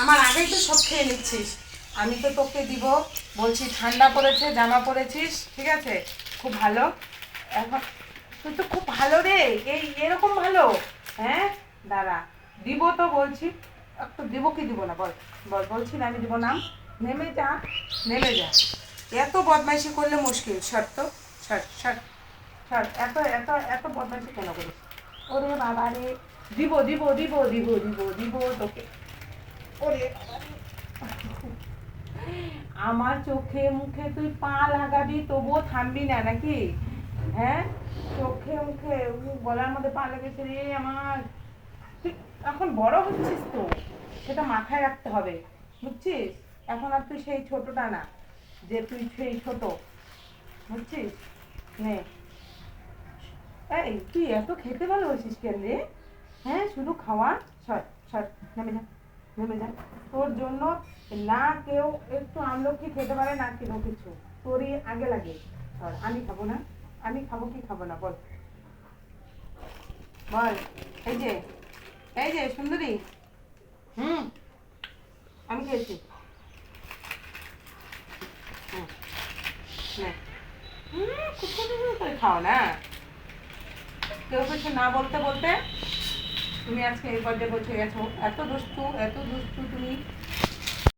আমার আগেই তো সব খেয়ে নিচ্ছিস। আমি তো তোকে দিব, বলছি ঠান্ডা পড়েছে, জামা পরেছিস, ঠিক আছে, খুব ভালো। এখন তুই তো খুব ভালো রে, এই এরকম ভালো। হ্যাঁ, দাঁড়া, দিব তো বলছি। একটু দিব কি দিব না বল, বল, বলছি না আমি দিব না। নেমে যা, নেমে যা। এত বদমাইশি করলে মুশকিল। সর তো, সর সর সর। এত এত এত বদমাইশি কেন করিস? ওরে বাবা রে, দিব দিব দিব দিব দিব দিব তোকে। ওরে বাবা রে। আমার চোখে মুখে তুই পা লাগাবি তবুও থামবি না নাকি? হ্যাঁ, চোখে মুখে গলার মধ্যে পা লেগেছে রে আমার। তুই এখন বড় হচ্ছিস তো, সেটা মাথায় রাখতে হবে, বুঝছিস? এখন আর তুই সেই ছোটটা না, যে তুই সেই ছোট, বুঝছিস? নে, এই তুই এত খেতে ভালোবাসিস কেন রে? হ্যাঁ, শুধু খাওয়া। সর সর, নেমে যা, নেমে যা। তোর জন্য না কেউ একটু আমলকি খেতে পারে, না কেউ কিছু, তোরই আগে লাগে। সর, আমি খাবো না। আমি খাবো কি খাবো না বল, বল। এই যে, এই যে সুন্দরী, হুম, আমি খেয়েছি। হুম, নে। কুকুর করে খাও না। কেউ কিছু না বলতে বলতে তুমি আজকে এই পর্যায়ে পৌঁছে গেছো। এত দুষ্টু, এত দুষ্টু তুমি।